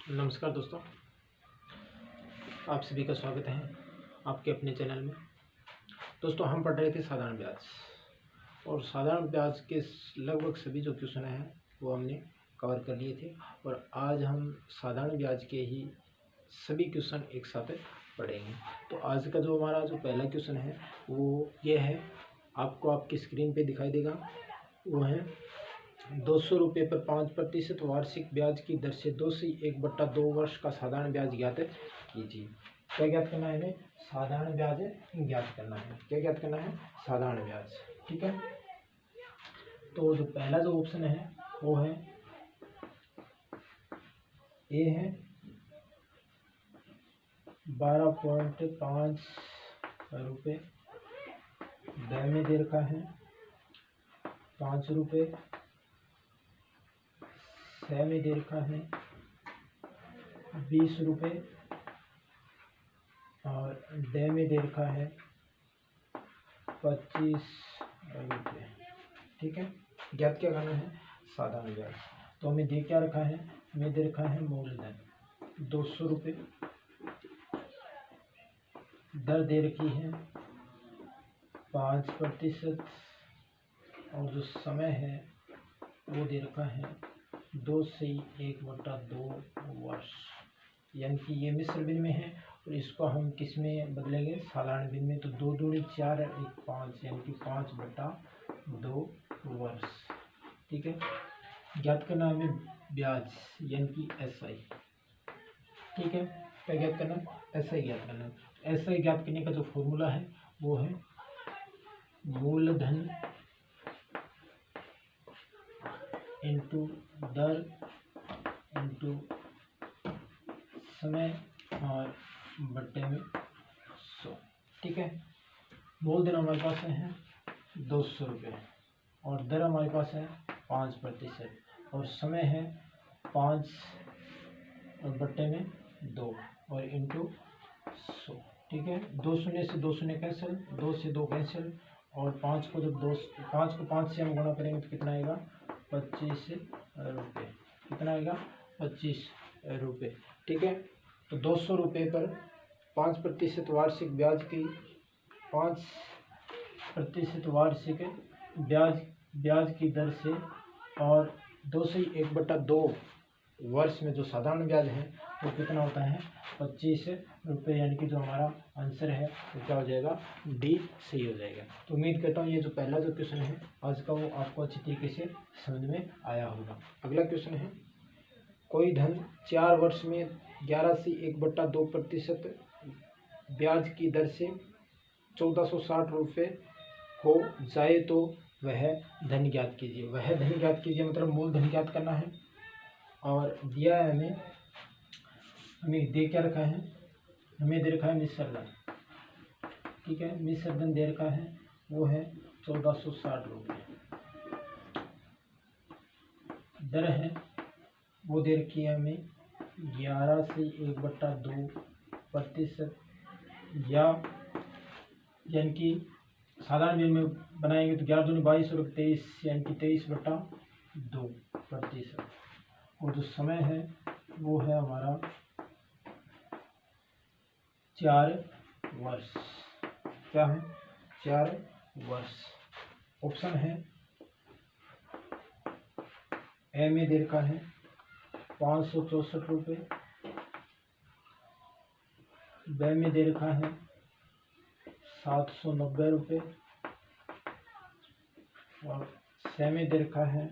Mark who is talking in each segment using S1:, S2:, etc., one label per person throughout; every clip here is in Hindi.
S1: नमस्कार दोस्तों, आप सभी का स्वागत है आपके अपने चैनल में। दोस्तों, हम पढ़ रहे थे साधारण ब्याज और साधारण ब्याज के लगभग सभी जो क्वेश्चन हैं वो हमने कवर कर लिए थे और आज हम साधारण ब्याज के ही सभी क्वेश्चन एक साथ पढ़ेंगे। तो आज का जो हमारा जो पहला क्वेश्चन है वो ये है, आपको आपकी स्क्रीन पे दिखाई देगा। वो है 200 रुपये पर 5% वार्षिक ब्याज की दर से 2 से 1/2 वर्ष का साधारण ब्याज ज्ञात कीजिए। क्या ज्ञात करना है हमें? साधारण ब्याज ज्ञात करना है। क्या ज्ञात करना है? साधारण ब्याज। ठीक है, तो जो पहला जो ऑप्शन है वो है ए है 12.5 रुपये, ब में दे रखा है 5 रुपये, स में दे रखा है 20 रुपये और ड में दे रखा है 25 रुपये। ठीक है, ज्ञात क्या करना है? साधारण ब्याज। तो हमें दे क्या रखा है? हमें दे रखा है मूलधन 200 रुपये, दर दे रखी है 5% और जो समय है वो दे रखा है 2 से 1/2 वर्ष, यानी कि ये मिश्र भिन्न में है और इसको हम किस में बदलेंगे? साधारण भिन्न में। तो 2 दूनी 4 1 5, यानी कि 5/2 वर्ष। ठीक है, ज्ञात करना हमें ब्याज यानी कि SI। ठीक है, क्या ज्ञात करना? SI ज्ञात करना। SI ज्ञात करने का जो फॉर्मूला है वो है मूलधन इंटू दर इंटू समय और बट्टे में 100। ठीक है, मूलधन हमारे पास है 200 रुपये और दर हमारे पास है 5% और समय है 5 और बट्टे में 2 और इंटू 100। ठीक है, 2 शून्य से 2 शून्य कैंसिल, 2 से 2 कैंसिल और 5 को 5 से हम गुणा करेंगे तो कितना आएगा? 25 रुपये। कितना आएगा? 25 रुपये। ठीक है, तो 200 रुपये पर 5% वार्षिक ब्याज की 5% वार्षिक ब्याज की दर से और 2 से 1/2 वर्ष में जो साधारण ब्याज है वो कितना होता है? 25 रुपये, यानी कि जो हमारा आंसर है वो क्या हो जाएगा? डी सही हो जाएगा। तो उम्मीद करता हूँ ये जो पहला जो क्वेश्चन है आज का वो आपको अच्छी तरीके से समझ में आया होगा। अगला क्वेश्चन है, कोई धन 4 वर्ष में 11 से 1/2% ब्याज की दर से 1460 रुपये हो जाए तो वह धन ज्ञात कीजिए। वह धन ज्ञात कीजिए मतलब मूल धन ज्ञात करना है और दिया है हमें दे क्या रखा है? हमें दे रखा है मिश्र धन। ठीक है, मिश्र धन दे रखा है वो है 1460 रुपये। दर है वो दे रखी है हमें 11 से 1/2% यानी कि साधारण भिन्न में बनाएंगे तो 11 दूनी 22 और 23, यानी कि 23/2%। और जो समय है वो है हमारा 4 वर्ष। क्या है? 4 वर्ष। ऑप्शन है ए में दे रखा है 564 रुपये, ब में दे रखा है 790 रुपये और स में दे रखा है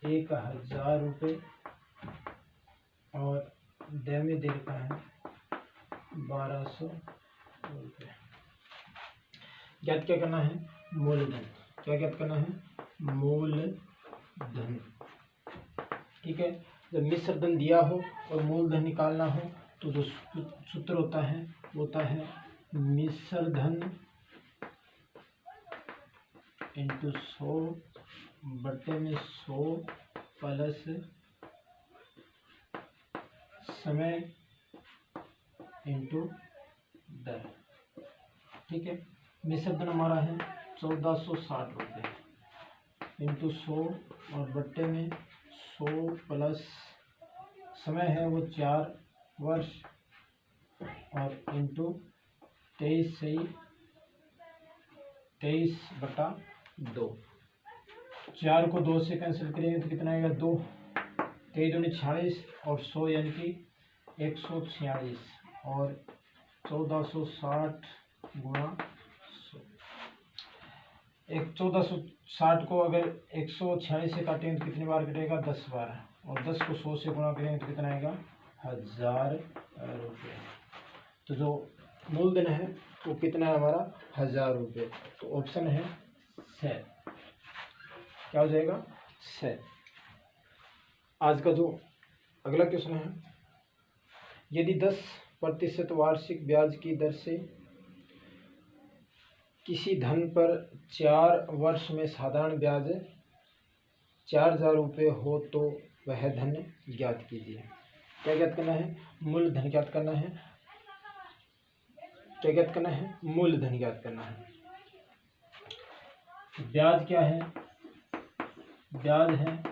S1: 1000 रुपये और ड में दे रखा है 1200 रुपये। ज्ञात क्या करना है? मूलधन। क्या ज्ञात करना है? मूलधन। ठीक है, जब मिश्र धन दिया हो और मूलधन निकालना हो तो जो सूत्र होता है मिश्र धन इंटू 100 बट्टे में 100 प्लस समय इंटू दर। ठीक है, मिश्र धन हमारा है 1460 रुपये इंटू 100 और बट्टे में 100 प्लस समय है वो 4 वर्ष और इंटू 23 से 23/2। 4 को 2 से कैंसिल करेंगे तो कितना आएगा 2, 23 दूनी 46 और 100 यानी कि 146 और 1460 गुणा 100। 1460 को अगर 146 से काटेंगे तो कितनी बार कटेगा 10 बार, और 10 को 100 से गुणा करेंगे तो कितना आएगा 1000 रुपये। तो जो मूलधन है वो कितना है हमारा 1000 रुपये। तो ऑप्शन है से, क्या हो जाएगा से। आज का जो अगला क्वेश्चन है, यदि 10% वार्षिक ब्याज की दर से किसी धन पर 4 वर्ष में साधारण ब्याज 4000 रुपये हो तो वह धन ज्ञात कीजिए। क्या ज्ञात करना है? मूलधन ज्ञात करना है। क्या ज्ञात करना है? मूलधन ज्ञात करना है। ब्याज क्या है? ब्याज है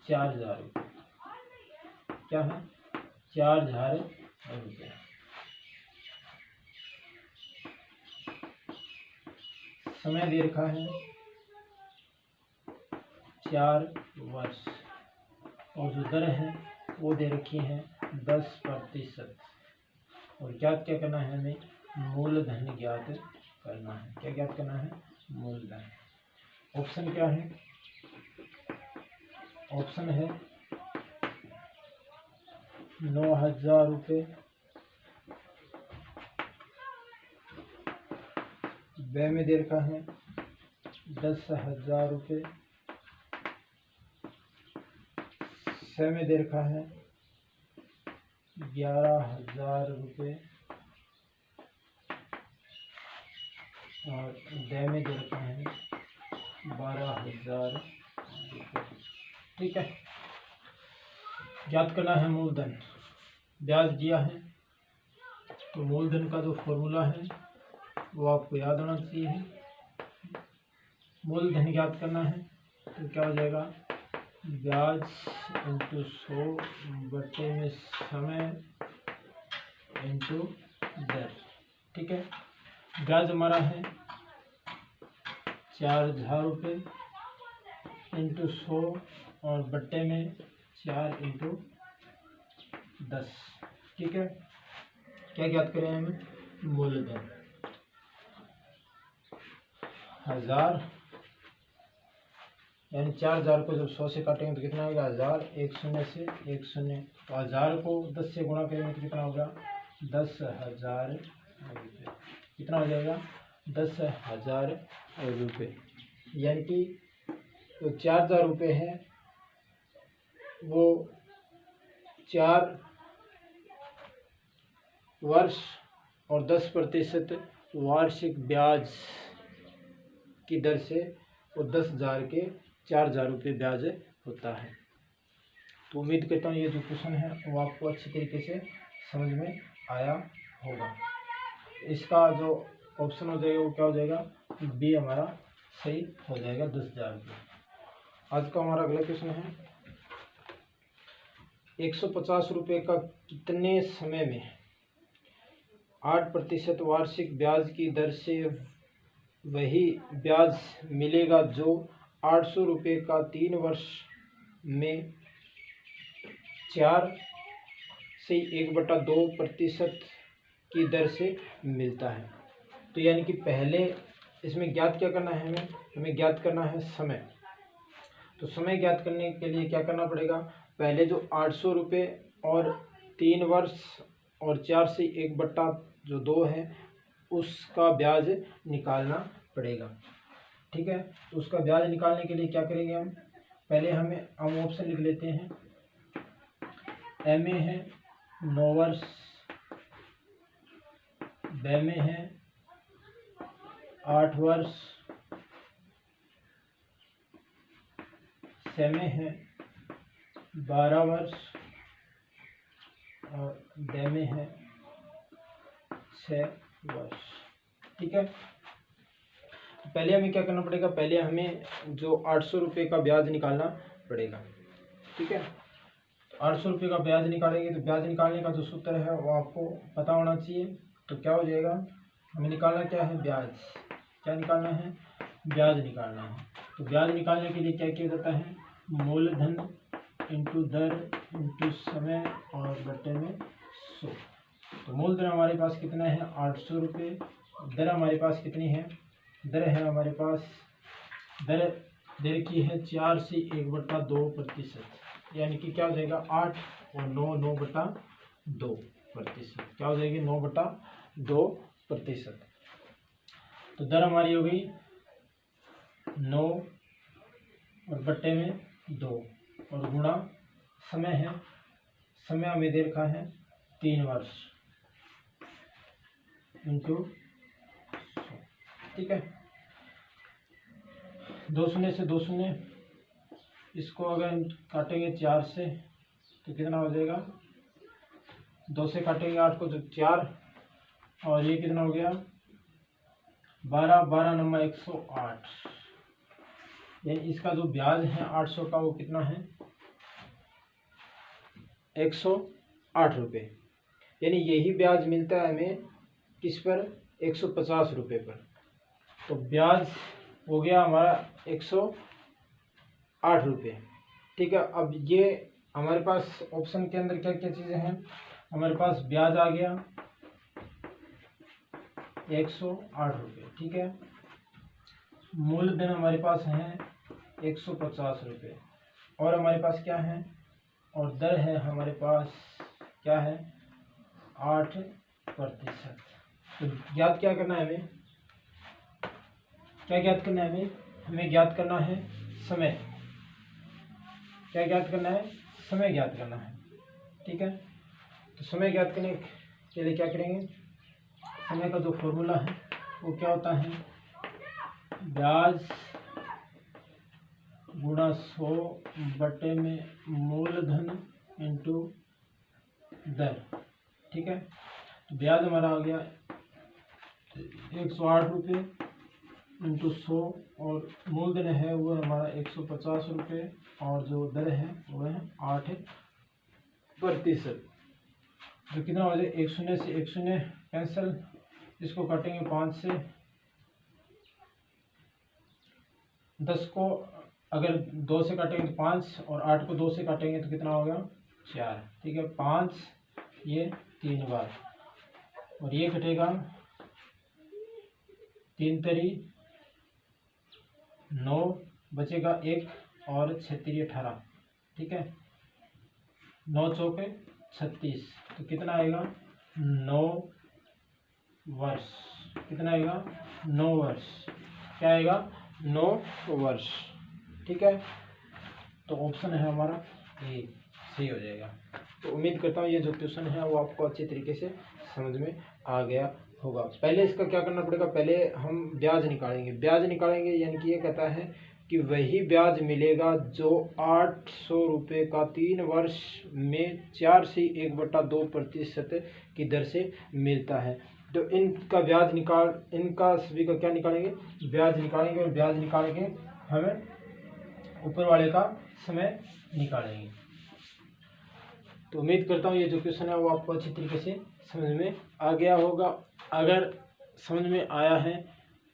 S1: 4000 रुपये। क्या है? 4000 रुपये। समय दे रखा है 4 वर्ष और जो दर है वो दे रखी है 10%। और ज्ञात क्या करना है हमें? मूलधन ज्ञात करना है। क्या ज्ञात करना है? मूलधन। ऑप्शन क्या है? ऑप्शन है 9000 रुपये, व्यय में दे रखा है 10,000 रुपये, समय में दे रखा है 11,000 रुपये और व्यय में दे रखा है 12,000 रुपये। ठीक है, ज्ञात करना है मूलधन। ब्याज दिया है तो मूलधन का जो फॉर्मूला है वो आपको याद होना चाहिए। मूलधन ज्ञात करना है तो क्या हो जाएगा? ब्याज इंटू 100 बटे में समय इंटू दर। ठीक है, ब्याज हमारा है 4000 रुपये इंटू 100 और बट्टे में 4 इंटू 10। ठीक है, क्या ज्ञात करें हमें? मूलधन 1000 यानी 4000 को जब 100 से काटेंगे तो कितना आएगा 1000। 10 से 10 तो 1000 को 10 से गुणा करेंगे तो कितना होगा 10,000 रुपये। कितना हो जाएगा 10,000 रुपये। यानी कि जो 4000 रुपये है वो 4 वर्ष और 10% वार्षिक ब्याज की दर से वो 10,000 के 4000 रुपये ब्याज होता है। तो उम्मीद करता हूँ ये जो क्वेश्चन है वो आपको अच्छी तरीके से समझ में आया होगा। इसका जो ऑप्शन हो जाएगा वो क्या हो जाएगा? बी हमारा सही हो जाएगा, 10,000 रुपये। आज का हमारा अगला क्वेश्चन है, 150 रुपये का कितने समय में 8% वार्षिक ब्याज की दर से वही ब्याज मिलेगा जो 800 रुपये का 3 वर्ष में 4 से 1/2% की दर से मिलता है। तो यानी कि पहले इसमें ज्ञात क्या करना है? हमें ज्ञात करना है समय। तो समय ज्ञात करने के लिए क्या करना पड़ेगा? पहले जो 800 रुपये और 3 वर्ष और 4 से 1/2 है उसका ब्याज निकालना पड़ेगा। ठीक है, तो उसका ब्याज निकालने के लिए क्या करेंगे हम? पहले हम ऑप्शन लिख लेते हैं। एम ए है 9 वर्ष, बी में है 8 वर्ष, सी में है 12 वर्ष और डी में है 6 वर्ष। ठीक है, पहले हमें क्या करना पड़ेगा? पहले हमें जो 800 रुपये का ब्याज निकालना पड़ेगा। ठीक है, 800 रुपये का ब्याज निकालेंगे तो ब्याज निकालने का जो सूत्र है वो आपको पता होना चाहिए। तो क्या हो जाएगा, हमें निकालना क्या है, ब्याज। क्या निकालना है, ब्याज निकालना है। तो ब्याज निकालने के लिए क्या किया जाता है, मूलधन इंटू दर इंटू समय और बटे में 100। तो मूलधन हमारे पास कितना है, 800 रुपये। दर हमारे पास कितनी है, दर है हमारे पास, दर की है 4 से 1/2%, यानी कि क्या हो जाएगा 8 और 9/2%। क्या हो जाएगी 9/2%। तो दर हमारी हो गई 9 और बट्टे में 2 और गुणा समय है, समय हमें दे रखा है 3 वर्ष इंटू 100। ठीक है, 2 शून्य से 2 शून्य, इसको अगर काटेंगे 4 से तो कितना हो जाएगा, 2 से काटेंगे 8 को तो 4, और ये कितना हो गया 12, 12 नंबर 108। यानी इसका जो ब्याज है 800 का वो कितना है, 108 रुपये। यानी यही ब्याज मिलता है हमें किस पर, 150 रुपये पर। तो ब्याज हो गया हमारा 108 रुपये। ठीक है, अब ये हमारे पास ऑप्शन के अंदर क्या क्या चीज़ें हैं, हमारे पास ब्याज आ गया 108 रुपये। ठीक है, मूलधन हमारे पास है 150 रुपये, और हमारे पास क्या है, और दर है हमारे पास क्या है 8%। तो ज्ञात क्या करना है हमें, क्या ज्ञात करना है हमें, हमें ज्ञात करना है समय। क्या ज्ञात करना है, समय ज्ञात करना है। ठीक है, तो समय ज्ञात करने के लिए क्या करेंगे, समय का जो फॉर्मूला है वो क्या होता है, ब्याज गुणा 100 बटे में मूलधन इंटू दर। ठीक है, तो ब्याज हमारा आ गया 108 रुपये इंटू 100, और मूलधन है वो हमारा 150 रुपये, और जो दर है वो है 8%। तो कितना हो जाए, 1 शून्य से 1 शून्य कैंसिल, इसको काटेंगे 5 से, 10 को अगर 2 से काटेंगे तो 5, और 8 को 2 से काटेंगे तो कितना होगा 4। ठीक है, 5 ये 3 बार, और ये कटेगा 3 तरी 9, बचेगा 1, और 6 तरी 18। ठीक है, 9 चौके 36, तो कितना आएगा 9 वर्ष। कितना आएगा 9 वर्ष। क्या आएगा 9 वर्ष। ठीक है, तो ऑप्शन है हमारा ए सही हो जाएगा। तो उम्मीद करता हूँ ये जो क्वेश्चन है वो आपको अच्छे तरीके से समझ में आ गया होगा। पहले इसका क्या करना पड़ेगा, पहले हम ब्याज निकालेंगे। ब्याज निकालेंगे यानी कि ये कहता है कि वही ब्याज मिलेगा जो 800 रुपये का 3 वर्ष में 4 से 1/2% की दर से मिलता है। तो इनका ब्याज इनका सभी का क्या निकालेंगे, ब्याज निकालेंगे, और ब्याज निकाल के हमें ऊपर वाले का समय निकालेंगे। तो उम्मीद करता हूँ ये जो क्वेश्चन है वो आपको अच्छी तरीके से समझ में आ गया होगा। अगर समझ में आया है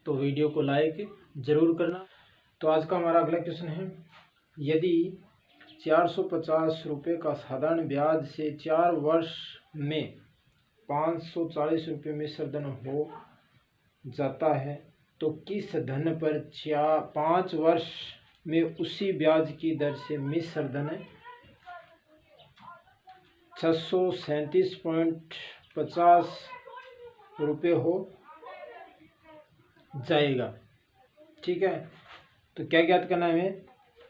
S1: तो वीडियो को लाइक ज़रूर करना। तो आज का हमारा अगला क्वेश्चन है, यदि 450 रुपये का साधारण ब्याज से 4 वर्ष में 540 रुपये मिश्र धन हो जाता है तो किस धन पर 5 वर्ष में उसी ब्याज की दर से मिश्र धन 637.50 रुपये हो जाएगा। ठीक है, तो क्या ज्ञात करना है हमें,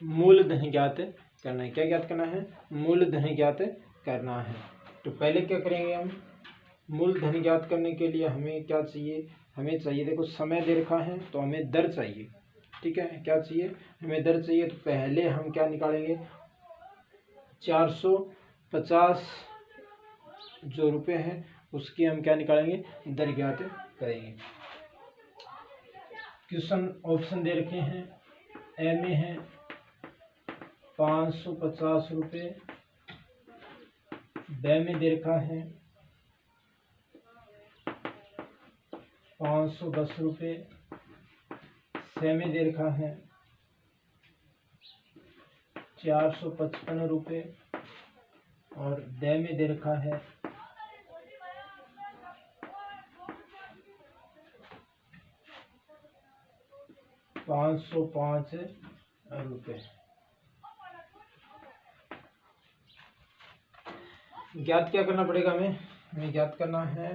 S1: मूलधन ज्ञात करना है। क्या ज्ञात करना है, मूलधन ज्ञात करना है। तो पहले क्या करेंगे हम, मूलधन ज्ञात करने के लिए हमें क्या चाहिए, हमें चाहिए, देखो समय दे रखा है तो हमें दर चाहिए। ठीक है, क्या चाहिए, हमें दर चाहिए। तो पहले हम क्या निकालेंगे, 450 जो रुपये हैं उसकी हम क्या निकालेंगे, दर ज्ञात करेंगे। क्वेश्चन ऑप्शन दे रखे हैं, ए में है 550 रुपये, ब में दे रखा है 510 रुपये, से में दे रखा है 455 रुपये और द में दे रखा है 505 रुपये। ज्ञात क्या करना पड़ेगा हमें ज्ञात करना है,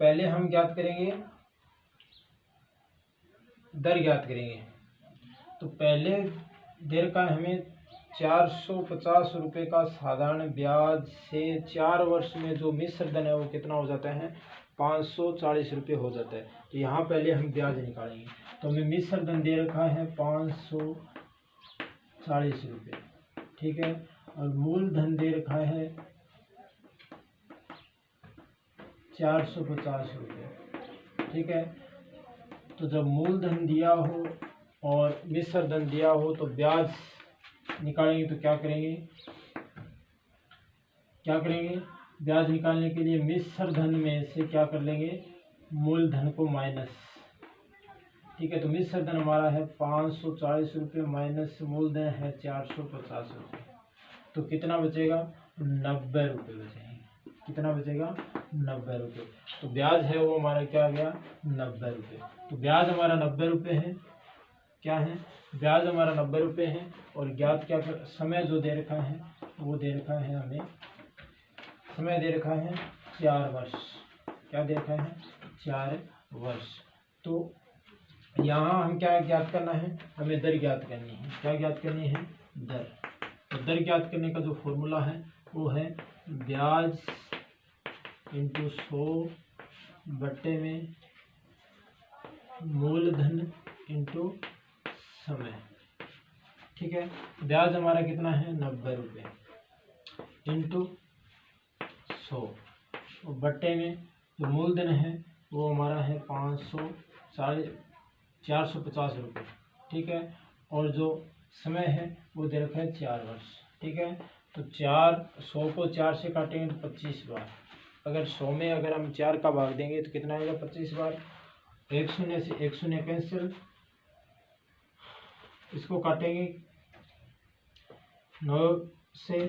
S1: पहले हम ज्ञात करेंगे दर ज्ञात करेंगे। तो पहले देर का हमें 450 रुपये का साधारण ब्याज से 4 वर्ष में जो मिश्र धन है वो कितना हो जाता है 540 रुपये हो जाता है। तो यहाँ पहले हम ब्याज निकालेंगे। तो हमें मिश्र धन दे रखा है 540 रुपये, ठीक है, और मूलधन दे रखा है 450 रुपये, ठीक है। तो जब मूलधन दिया हो और मिश्र धन दिया हो तो ब्याज निकालेंगे। तो क्या करेंगे ब्याज निकालने के लिए मिश्र धन में से क्या कर लेंगे, मूलधन को माइनस, ठीक है। तो मिश्र धन हमारा है 540 रुपये माइनस मूलधन है 450 रुपये, तो कितना बचेगा 90 रुपये बचेंगे। कितना बचेगा 90 रुपये। तो ब्याज है वो हमारा क्या आ गया 90 रुपये। तो ब्याज हमारा 90 रुपये है, क्या है ब्याज हमारा 90 रुपये है। और ज्ञात क्या कर, समय जो दे रखा है वो दे रखा है हमें, समय दे रखा है 4 वर्ष। क्या दे रखा है 4 वर्ष। तो यहाँ हम क्या ज्ञात करना है, हमें दर ज्ञात करनी है। क्या ज्ञात करनी है दर। तो दर ज्ञात करने का जो फॉर्मूला है वो है ब्याज इंटू 100 बट्टे में मूलधन इंटू समय, ठीक है। ब्याज हमारा कितना है 90 रुपये इंटू 100 और बट्टे में जो मूलधन है वो हमारा है 450 रुपये, ठीक है। और जो समय है वो दे रखा है 4 वर्ष, ठीक है। तो 100 को 4 से काटेंगे तो 25 बार। अगर 100 में अगर हम 4 का भाग देंगे तो कितना आएगा 25 बार। 1 शून्य से 1 शून्य कैंसिल, इसको काटेंगे 9 से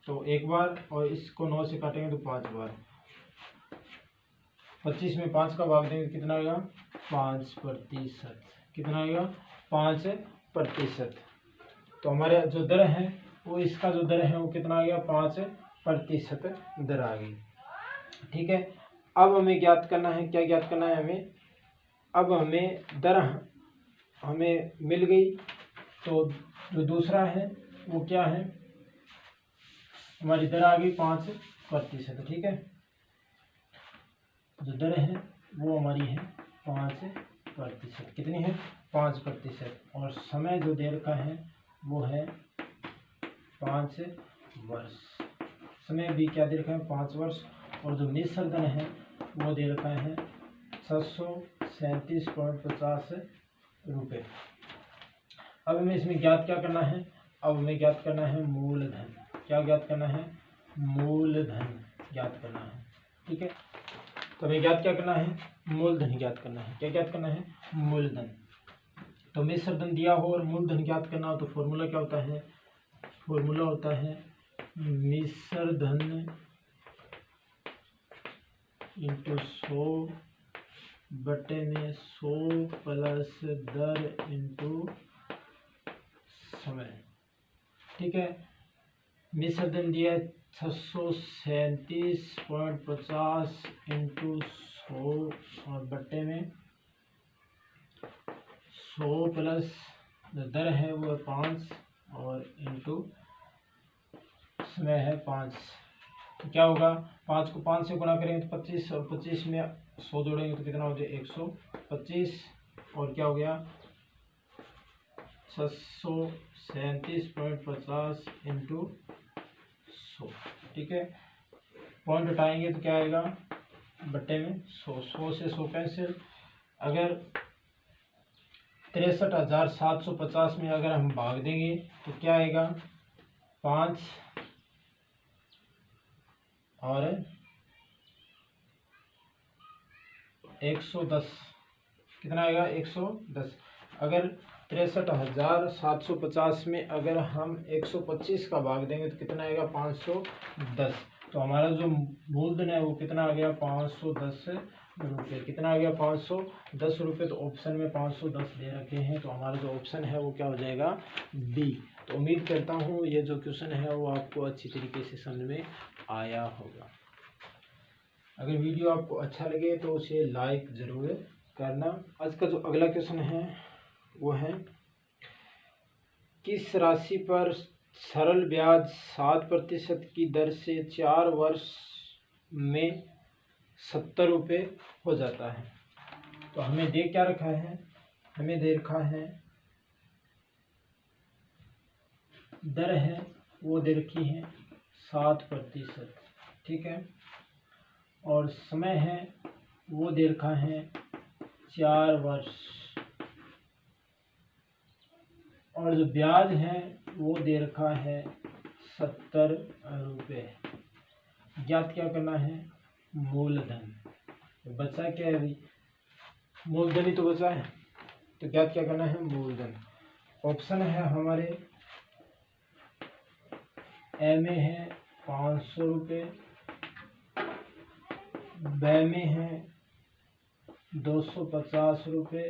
S1: तो 1 बार और इसको 9 से काटेंगे तो 5 बार। 25 में 5 का भाग देंगे तो कितना आएगा 5%। कितना आएगा 5%। तो हमारे जो दर है वो इसका जो दर है वो कितना आ गया 5% दर आ गई, ठीक है। अब हमें ज्ञात करना है, क्या ज्ञात करना है हमें, अब हमें दर हमें मिल गई। तो जो दूसरा है वो क्या है, हमारी दर आ गई 5%, ठीक है। जो दर है वो हमारी है 5%। कितनी है 5%। और समय जो दे रखा है वो है 5 वर्ष। समय भी क्या दे रखा है 5 वर्ष। और जो मिश्र धन है वो दे रखा है 637.50 रुपये। अब हमें इसमें ज्ञात क्या करना है, अब हमें ज्ञात करना है मूलधन। क्या ज्ञात करना है मूलधन ज्ञात करना है, ठीक है। तो हमें ज्ञात क्या करना है मूलधन ज्ञात करना है। क्या ज्ञात करना है मूलधन। तो मिश्र धन दिया हो और मूलधन ज्ञात करना हो तो फॉर्मूला क्या होता है, फॉर्मूला होता है मिश्र धन इंटू 100 बटे में 100 प्लस दर इंटू समय, ठीक है। मिश्र धन दिया है 637.50 इंटू 100 और बट्टे में 100 प्लस दर है वो 5 और इंटू समय है 5। तो क्या होगा 5 को 5 से गुणा करेंगे तो 25 और 25 में 100 जोड़ेंगे तो कितना हो जाए 125 और क्या हो गया 637.50 इंटू 100, ठीक है। पॉइंट उठाएंगे तो क्या आएगा बट्टे में 100 से 100 कैंसिल। अगर 63,750 में अगर हम भाग देंगे तो क्या आएगा 5 और 110, कितना आएगा 110। अगर 63,750 में अगर हम 125 का भाग देंगे तो कितना आएगा 510। तो हमारा जो मूलधन है वो कितना आ गया 510 रुपये। कितना आ गया 510 रुपये। तो ऑप्शन में 510 दे रखे हैं, तो हमारा जो ऑप्शन है वो क्या हो जाएगा बी। तो उम्मीद करता हूँ ये जो क्वेश्चन है वो आपको अच्छी तरीके से समझ में आया होगा। अगर वीडियो आपको अच्छा लगे तो उसे लाइक ज़रूर करना। आज का जो अगला क्वेश्चन है वो है, किस राशि पर सरल ब्याज 7% की दर से 4 वर्ष में 70 रुपये हो जाता है। तो हमें दे क्या रखा है, हमें दे रखा है दर है वो दे रखी है 7%, ठीक है, और समय है वो दे रखा है 4 वर्ष, और जो ब्याज है वो दे रखा है 70 रुपये। ज्ञात क्या करना है, मूलधन। तो बचा क्या है अभी, मूलधन ही तो बचा है, तो ज्ञात क्या करना है, मूलधन। ऑप्शन है हमारे ए में है 500 रुपये, बी में है 250 रुपये,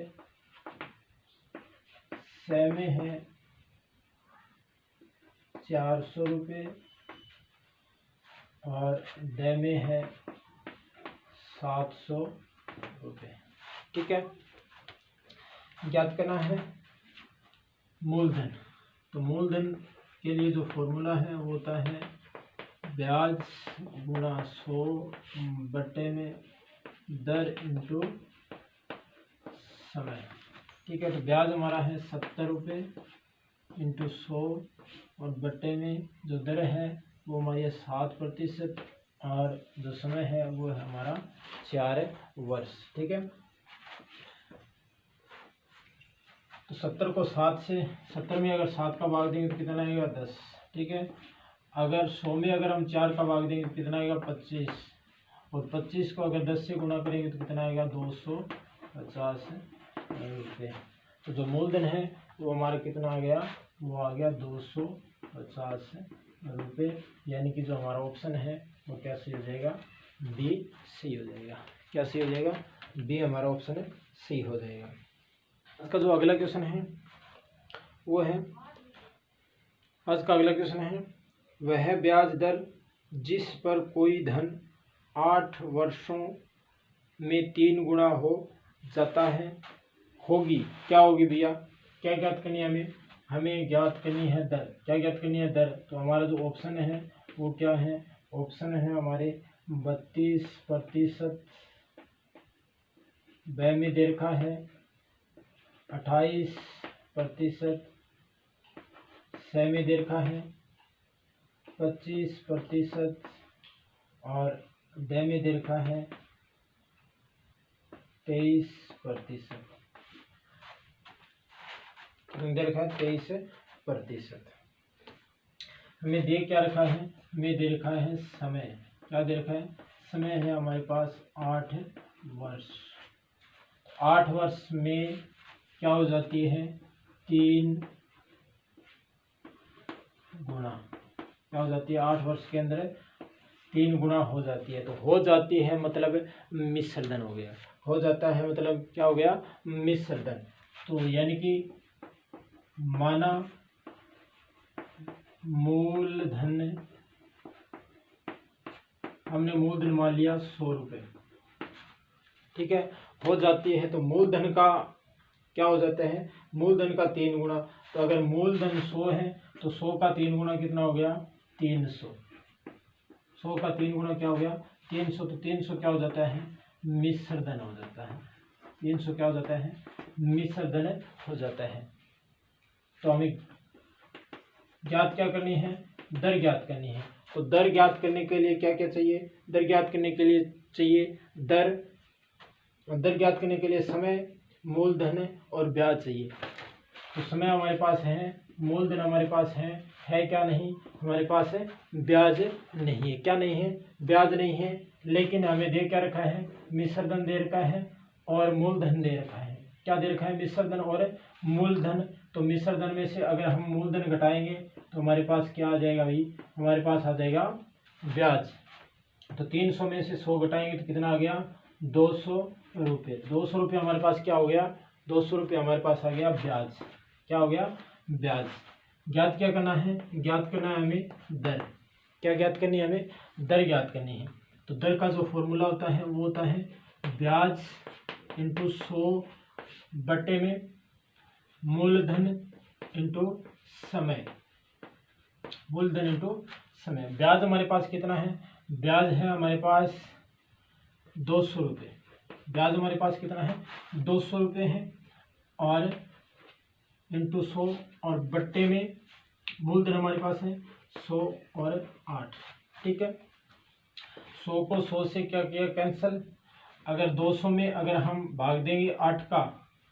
S1: सी में है 400 रुपये, और डी में है 700 रुपये। ठीक है, ज्ञात करना है मूलधन। तो मूलधन के लिए जो फॉर्मूला है वो होता है ब्याज गुणा 100 बटे में दर इंटू समय। ठीक है, तो ब्याज हमारा है 70 रुपये इंटू 100 और बटे में जो दर है वो हमारी 7%, और जो समय है वो है हमारा 4 वर्ष। ठीक है, तो 70 को 7 से, 70 में अगर 7 का भाग देंगे तो कितना आएगा 10। ठीक है, अगर 100 में अगर हम 4 का भाग देंगे तो कितना आएगा 25, और 25 को अगर 10 से गुणा करेंगे तो कितना आएगा 250 रुपये। तो जो मूलधन है वो हमारा कितना आ गया, वो आ गया 250 रुपये। यानी कि जो हमारा ऑप्शन है वो क्या सही हो जाएगा, बी सही हो जाएगा। क्या सही हो जाएगा, बी हमारा ऑप्शन सही हो जाएगा। आज का जो अगला क्वेश्चन है वो है, आज का अगला क्वेश्चन है, वह ब्याज दर जिस पर कोई धन 8 वर्षों में 3 गुना हो जाता है होगी, क्या होगी भैया, क्या ज्ञात करनी है हमें, हमें ज्ञात करनी है दर। क्या ज्ञात करनी है, दर। तो हमारा जो ऑप्शन है वो क्या है, ऑप्शन है हमारे 32%, ब में दे रखा है 28%, स में दे रखा है 25%, और ड में दे रखा है 23%। दे रखा है 23%। हमें दे क्या रखा है, हमें दे रखा है समय। क्या दे रखा है, समय है हमारे पास 8 वर्ष। 8 वर्ष में क्या हो जाती है, 3 गुना। क्या हो जाती है, 8 वर्ष के अंदर 3 गुना हो जाती है। तो हो जाती है मतलब मिश्रधन हो गया, हो जाता है मतलब क्या हो गया, मिश्रधन। तो यानी कि माना मूलधन, हमने मूलधन मान लिया 100 रुपये। ठीक है, हो जाती है तो मूलधन का क्या हो जाता है, मूलधन का 3 गुना। तो अगर मूलधन 100 है तो 100 का 3 गुना कितना हो गया, 300। 100 का 3 गुना क्या हो गया, 300। तो 300 क्या हो जाता है, मिश्रधन हो जाता है। 300 क्या हो जाता है, मिश्रधन हो जाता है। तो हमें ज्ञात क्या करनी है, दर ज्ञात करनी है। तो दर ज्ञात करने के लिए क्या क्या चाहिए, दर ज्ञात करने के लिए चाहिए दर, दर ज्ञात करने के लिए समय, मूलधन और ब्याज चाहिए। तो समय हमारे पास है मूलधन हमारे पास है क्या नहीं, हमारे पास है ब्याज नहीं है, क्या नहीं है, ब्याज नहीं है। लेकिन हमें दे क्या रखा है, मिश्रधन दे रखा है और मूलधन दे रखा है। क्या दे रखा है, मिश्रधन और मूलधन। तो मिश्रधन में से अगर हम मूलधन घटाएंगे तो हमारे पास क्या आ जाएगा भाई, हमारे पास आ जाएगा ब्याज। तो 300 में से 100 घटाएंगे तो कितना आ गया, 200 रुपये। 200 रुपये हमारे पास क्या हो गया, 200 रुपये हमारे पास आ गया ब्याज। क्या हो गया, ब्याज। ज्ञात क्या करना है, ज्ञात करना है हमें दर। क्या ज्ञात करनी है, हमें दर ज्ञात करनी है। तो दर का जो फॉर्मूला होता है वो होता है ब्याज इंटू 100 बटे में मूलधन इंटू समय, मूलधन इंटू समय। ब्याज हमारे पास कितना है, ब्याज है हमारे पास 200 रुपये। ब्याज हमारे पास कितना है, 200 रुपये है, और इंटू 100 और बट्टे में मूलधन हमारे पास है 100 और 8। ठीक है, 100 को 100 से क्या किया, कैंसिल। अगर 200 में अगर हम भाग देंगे 8 का,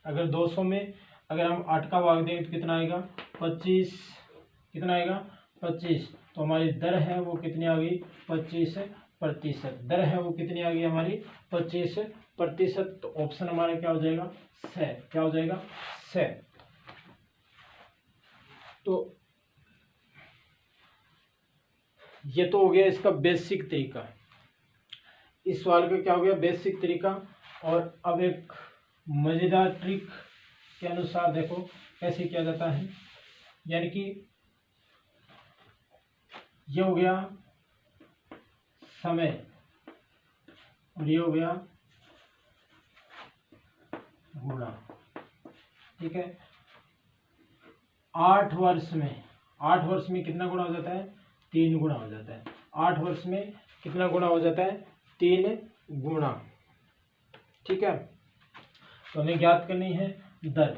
S1: अगर 200 में अगर हम 8 का भाग देंगे तो कितना आएगा, 25। कितना आएगा, 25। तो हमारी दर है वो कितनी आ गई, 25%। दर है वो कितनी आ गई हमारी, 25%। तो ऑप्शन हमारा क्या हो जाएगा, से। क्या हो जाएगा, से। तो ये तो हो गया इसका बेसिक तरीका। इस सवाल का क्या हो गया, बेसिक तरीका। और अब एक मजेदार ट्रिक के अनुसार देखो कैसे किया जाता है। यानी कि ये हो गया समय और ये हो गया गुणा। ठीक है, 8 वर्ष में कितना गुणा हो जाता है, 3 गुणा हो जाता है। 8 वर्ष में कितना गुणा हो जाता है, 3 गुणा। ठीक है, तो हमें ज्ञात करनी है दर।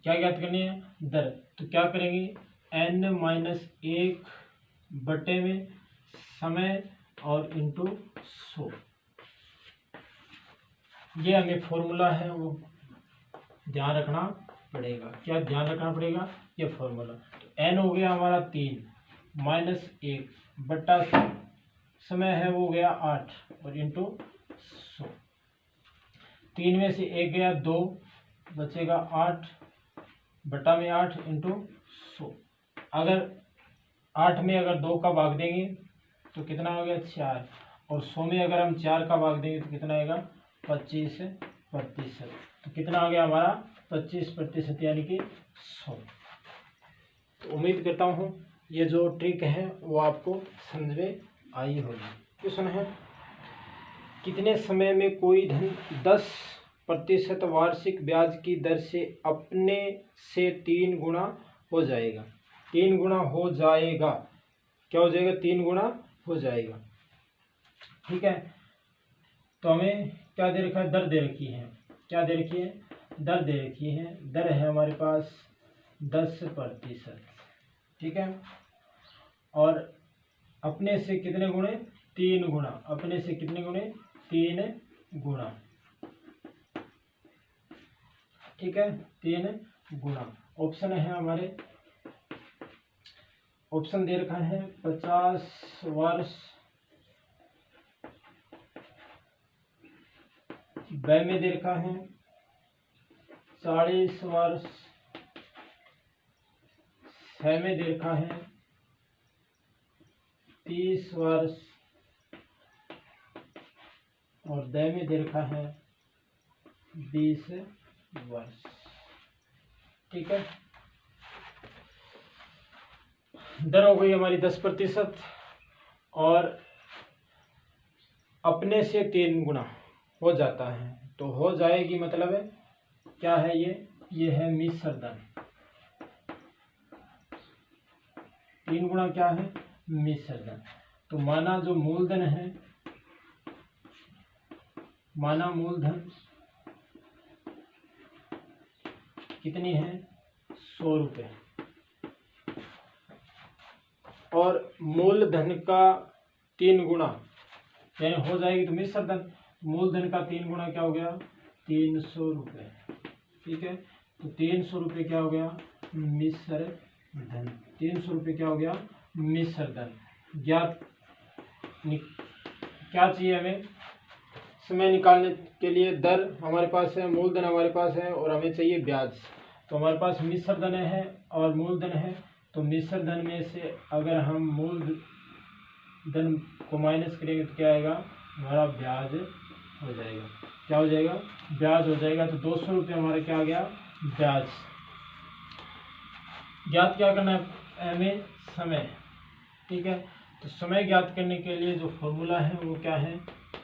S1: क्या ज्ञात करनी है, दर। तो क्या करेंगे, n-1 बटे में समय और इंटू 100। ये हमें फॉर्मूला है वो ध्यान रखना पड़ेगा। क्या ध्यान रखना पड़ेगा, ये फॉर्मूला। तो n हो गया हमारा 3 -1 बट्टा समय है वो गया 8 और इंटू 100। 3 में से 1 गया 2, बचेगा 8 बट्टा में 8 इंटू 100। अगर 8 में अगर 2 का भाग देंगे तो कितना हो गया, 4। और 100 में अगर हम 4 का भाग देंगे तो कितना आएगा, 25%। तो कितना आ गया हमारा, 25%, यानी कि 100। तो उम्मीद करता हूँ ये जो ट्रिक है वो आपको समझ में आई होगी। क्वेश्चन है, कितने समय में कोई धन 10% वार्षिक ब्याज की दर से अपने से 3 गुना हो जाएगा। 3 गुना हो जाएगा, क्या हो जाएगा, 3 गुना हो जाएगा। ठीक है, तो हमें क्या दे रखा है, दर दे रखी है। क्या दे रखी है, दर दे रखी है। दर है हमारे पास 10%। ठीक है, और अपने से कितने गुणे, 3 गुना। अपने से कितने गुणे, 3 गुना। ठीक है, 3 गुना। ऑप्शन है हमारे, ऑप्शन दे रखा है 50 वर्ष, ब में दे रखा है 40 वर्ष, छ में दे रखा है 30 वर्ष, और द में दे रखा है 20 वर्ष। ठीक है, दर हो गई हमारी 10%, और अपने से 3 गुना हो जाता है। तो हो जाएगी मतलब है क्या है, ये है मिश्रधन। 3 गुना क्या है, मिश्रधन। तो माना जो मूलधन है, माना मूलधन कितनी है, 100 रुपये, और मूलधन का 3 गुना यानी हो जाएगी तो मिश्रधन। मूलधन का 3 गुना क्या हो गया, 300 रुपये। ठीक है, तो 300 रुपये क्या हो गया मिश्र धन। 300 रुपये क्या हो गया मिश्र धन। ज्ञात क्या चाहिए हमें समय निकालने के लिए? दर हमारे पास है, मूलधन हमारे पास है और हमें चाहिए ब्याज। तो हमारे पास मिश्र धन है और मूलधन है। तो मिश्र धन में से अगर हम मूलधन को माइनस करेंगे तो क्या आएगा हमारा ब्याज हो जाएगा। क्या हो जाएगा ब्याज हो जाएगा। तो 200 रुपये हमारा क्या आ गया ब्याज। ज्ञात क्या करना है हमें समय। ठीक है, तो समय ज्ञात करने के लिए जो फॉर्मूला है वो क्या है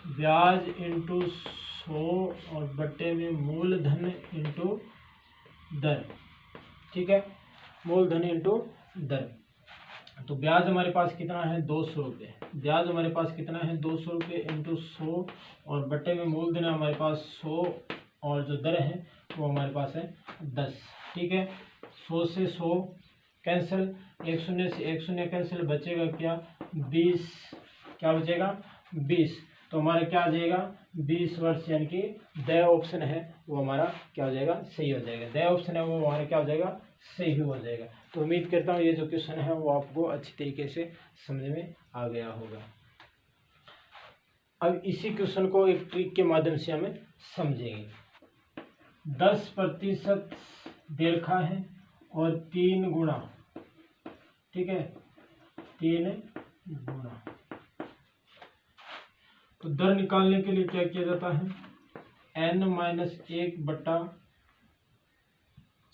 S1: ब्याज इंटू 100 और बट्टे में मूलधन इंटू दर। ठीक है, मूलधन इंटू दर। तो ब्याज हमारे पास कितना है 200 रुपये। ब्याज हमारे पास कितना है 200 रुपये इंटू 100 और बट्टे में मूलधन है हमारे पास 100 और जो दर है वो हमारे पास है 10। ठीक है, 100 से 100 कैंसिल, 1 शून्य से 1 शून्य कैंसिल, बचेगा क्या 20। क्या बचेगा 20। तो हमारा क्या आ जाएगा 20 वर्ष, यानी कि द ऑप्शन है वो हमारा क्या हो जाएगा सही हो जाएगा। द ऑप्शन है वो हमारा क्या हो जाएगा सही हो जाएगा। तो उम्मीद करता हूँ ये जो क्वेश्चन है वो आपको अच्छी तरीके से समझ में आ गया होगा। अब इसी क्वेश्चन को एक ट्रिक के माध्यम से हमें समझेंगे। 10% दे रखा है और 3 गुना, ठीक है 3 गुना। तो दर निकालने के लिए क्या किया जाता है n-1 बट्टा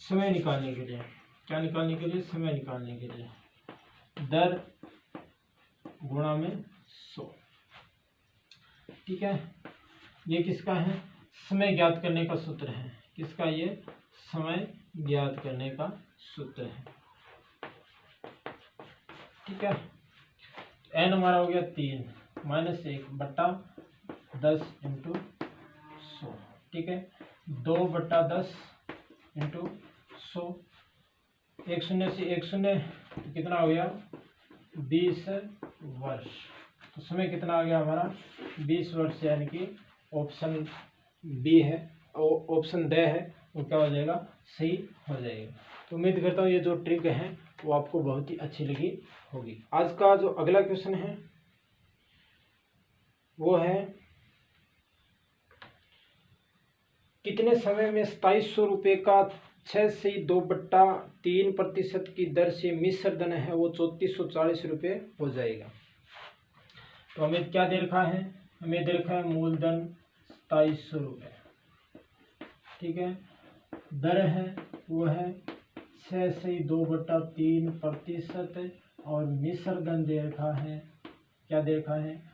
S1: समय निकालने के लिए, क्या निकालने के लिए समय निकालने के लिए दर गुणा में 100। ठीक है, ये किसका है समय ज्ञात करने का सूत्र है। किसका ये समय ज्ञात करने का सूत्र है। ठीक है, n हमारा हो गया 3 -1 बट्टा 10 इंटू 100। ठीक है, 2 बट्टा 10 इंटू 100। 1 शून्य से 1 शून्य तो कितना हो गया 20 वर्ष। तो समय कितना आ गया हमारा 20 वर्ष, यानी कि ऑप्शन बी है, ऑप्शन ड है वो क्या हो जाएगा सही हो जाएगा। तो उम्मीद करता हूँ ये जो ट्रिक है वो आपको बहुत ही अच्छी लगी होगी। आज का जो अगला क्वेश्चन है वो है कितने समय में 2700 रुपये का 6/2/3% की दर से मिश्र धन है वो 3440 रुपये हो जाएगा। तो हमें क्या दे रखा है हमें दे रखा है मूलधन 2700 रुपये। ठीक है, दर है वो है 6/2/3% और मिश्र धन दे रखा है क्या दे रखा है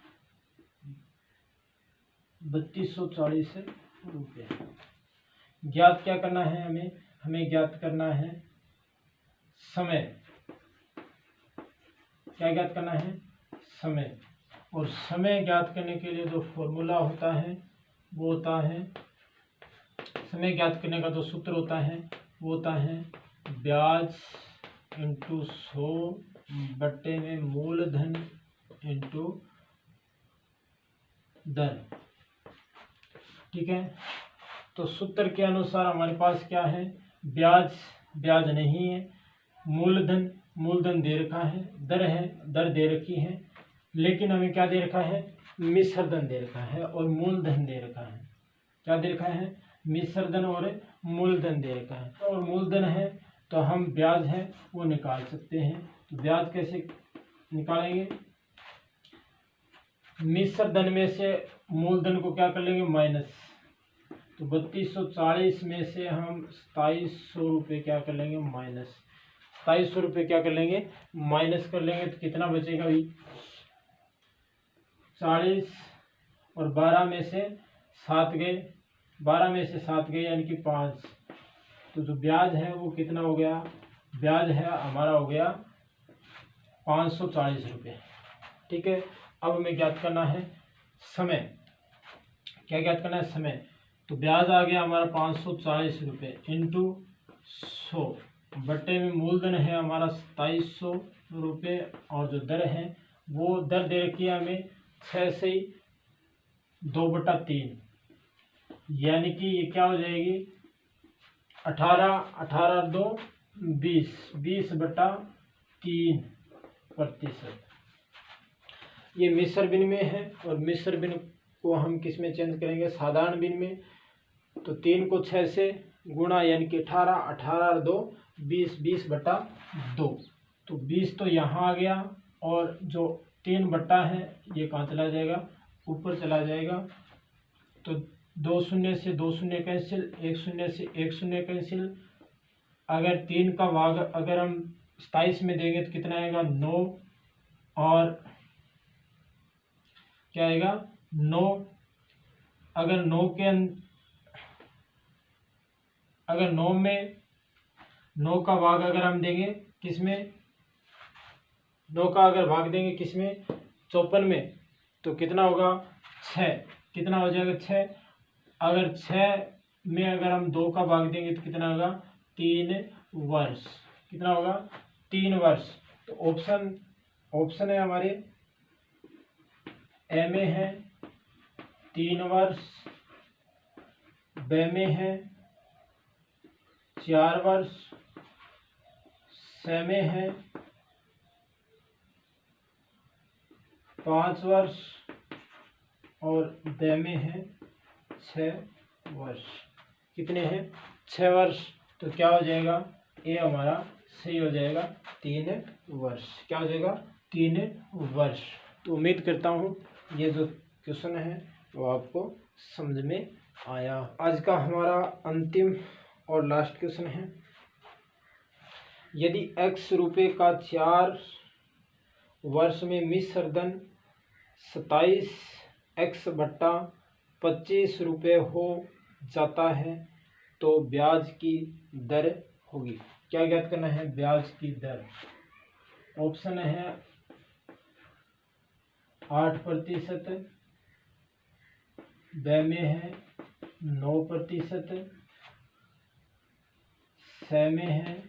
S1: 3240 रुपये। ज्ञात क्या करना है हमें ज्ञात करना है समय। क्या ज्ञात करना है समय। और समय ज्ञात करने के लिए जो फॉर्मूला होता है वो होता है समय ज्ञात करने का जो सूत्र होता है वो होता है ब्याज इंटू 100 बट्टे में मूलधन इंटू दर। ठीक है, तो सूत्र के अनुसार हमारे पास क्या है ब्याज नहीं है, मूलधन दे रखा है, दर दे रखी है, लेकिन हमें क्या दे रखा है मिश्र धन दे रखा है और मूलधन दे रखा है। क्या दे रखा है मिश्र धन और मूलधन दे रखा है। और मूलधन है तो हम ब्याज है वो निकाल सकते हैं। तो ब्याज कैसे निकालेंगे मिश्र धन में से मूलधन को क्या कर लेंगे माइनस। तो 3240 में से हम 2700 रुपये क्या कर लेंगे माइनस। 2700 रुपये क्या कर लेंगे माइनस कर लेंगे। तो कितना बचेगा भाई 40 और 12 में से 7 गए, 12 में से 7 गए यानी कि 5। तो जो ब्याज है वो कितना हो गया ब्याज है हमारा हो गया 540 रुपये। ठीक है, अब हमें ज्ञात करना है समय। क्या ज्ञात करना है समय। तो ब्याज आ गया हमारा 540 रुपये इंटू 100 बट्टे में मूलधन है हमारा 2700 रुपये और जो दर है वो दर दे रखी है हमें 6/2/3 यानी कि ये क्या हो जाएगी 18, 18 2 20, 20/3%। ये मिश्र बिन में है और मिश्र बिन को हम किस में चेंज करेंगे, साधारण बिन में। तो 3 को 6 से गुणा, यानी कि 18, 18 और 2 20, 20/2। तो 20 तो यहाँ आ गया और जो 3 बट्टा है ये कहाँ चला जाएगा, ऊपर चला जाएगा। तो 2 शून्य से 2 शून्य कैंसिल, 1 शून्य से 1 शून्य कैंसिल। अगर 3 का भाग अगर हम 27 में देंगे तो कितना आएगा, 9, और क्या आएगा 9। अगर 9 में 9 का भाग अगर हम देंगे किसमें, 9 का अगर भाग देंगे किसमें, 54 में, तो कितना होगा 6, कितना हो जाएगा 6। अगर 6 में अगर हम 2 का भाग देंगे तो कितना होगा 3 वर्ष, कितना होगा 3 वर्ष। तो ऑप्शन है हमारे ए में है 3 वर्ष, बी में है 4 वर्ष, सी में है 5 वर्ष और डी में है 6 वर्ष। कितने हैं, 6 वर्ष। तो क्या हो जाएगा, ए हमारा सही हो जाएगा 3 वर्ष। क्या हो जाएगा 3 वर्ष। तो उम्मीद करता हूँ ये जो क्वेश्चन है वो आपको समझ में आया। आज का हमारा अंतिम और लास्ट क्वेश्चन है, यदि x रुपये का 4 वर्ष में मिश्र धन 27x/25 रुपये हो जाता है तो ब्याज की दर होगी। क्या ज्ञात करना है, ब्याज की दर। ऑप्शन है 8%, बी में है 9%, सी में है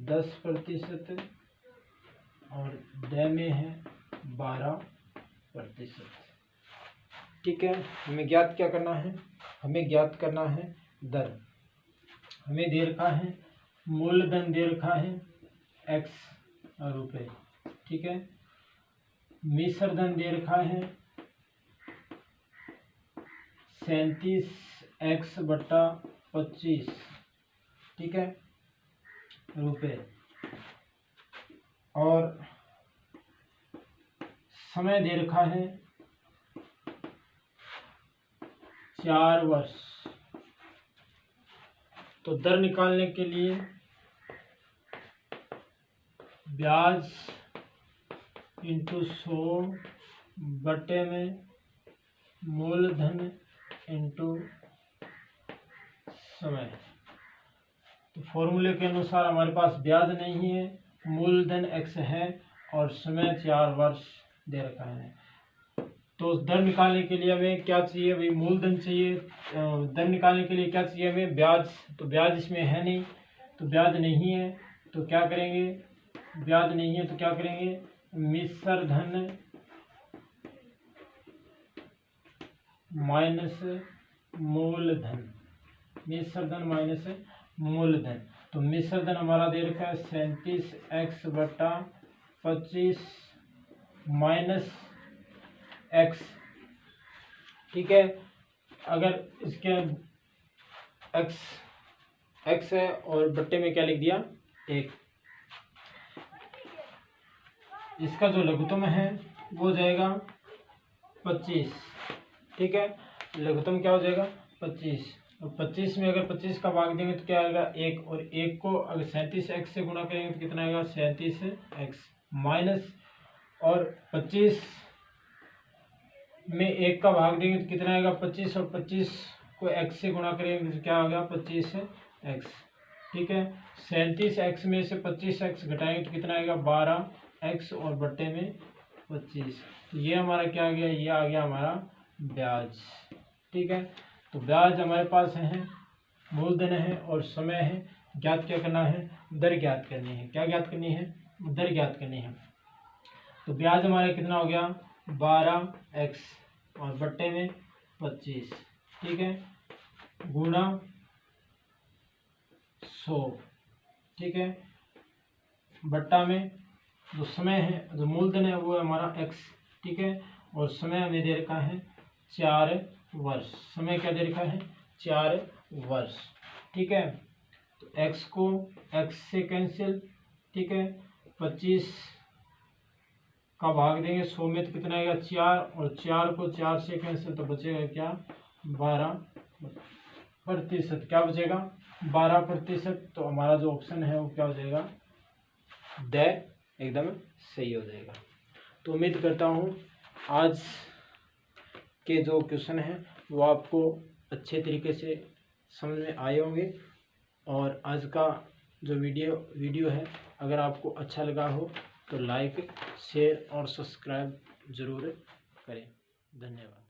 S1: 10% और डी में है 12%। ठीक है, हमें ज्ञात क्या करना है, हमें ज्ञात करना है दर। हमें दे रखा है मूलधन, दे रखा है x रुपये, ठीक है। मिश्र धन दे रखा है 37x/25, ठीक है, रुपये। और समय दे रखा है 4 वर्ष। तो दर निकालने के लिए ब्याज इंटू 100 बटे में मूलधन इंटू समय। तो फॉर्मूले के अनुसार हमारे पास ब्याज नहीं है, मूलधन x है और समय 4 वर्ष दे रखा है। तो दर निकालने के लिए हमें क्या चाहिए भाई, मूलधन चाहिए। दर निकालने के लिए क्या चाहिए हमें, ब्याज। तो ब्याज इसमें है नहीं, तो ब्याज नहीं है तो क्या करेंगे, ब्याज नहीं है तो क्या करेंगे, मिश्र धन माइनस मूलधन, मिश्र धन माइनस मूलधन। तो मिश्र धन हमारा दे रखा है 37x/25 माइनस x, ठीक है। अगर इसके x है और बट्टे में क्या लिख दिया 1। इसका जो लघुत्तम है वो जाएगा 25, ठीक है। लघुत्तम क्या हो जाएगा 25। और 25 में अगर 25 का भाग देंगे तो क्या आएगा 1, और 1 को अगर 37x से गुणा करेंगे तो कितना आएगा 37x माइनस, और 25 में 1 का भाग देंगे तो कितना आएगा 25, और 25 को x से गुणा करेंगे तो क्या होगा 25x, ठीक है। 37x में से 25x घटाएंगे तो कितना आएगा 12x और बट्टे में 25। तो ये हमारा क्या आ गया, ये आ गया हमारा ब्याज, ठीक है। तो ब्याज हमारे पास है, मूलधन है और समय है। ज्ञात क्या करना है, दर ज्ञात करनी है। क्या ज्ञात करनी है, दर ज्ञात करनी है। तो ब्याज हमारा कितना हो गया 12x और बट्टे में 25, ठीक है, गुणा 100, ठीक है। बट्टा में जो समय है, जो मूलधन है वो है हमारा x, ठीक है। और समय हमें दे रखा है 4 वर्ष, समय क्या दे रखा है 4 वर्ष, ठीक है। तो x को x से कैंसिल, ठीक है। 25 का भाग देंगे 100 में तो कितना आएगा 4, और 4 को 4 से कैंसिल तो बचेगा क्या 12%, क्या बचेगा 12%। तो हमारा जो ऑप्शन है वो क्या हो जाएगा ड, एकदम सही हो जाएगा। तो उम्मीद करता हूँ आज के जो क्वेश्चन हैं वो आपको अच्छे तरीके से समझ में आए होंगे। और आज का जो वीडियो है अगर आपको अच्छा लगा हो तो लाइक, शेयर और सब्सक्राइब ज़रूर करें। धन्यवाद।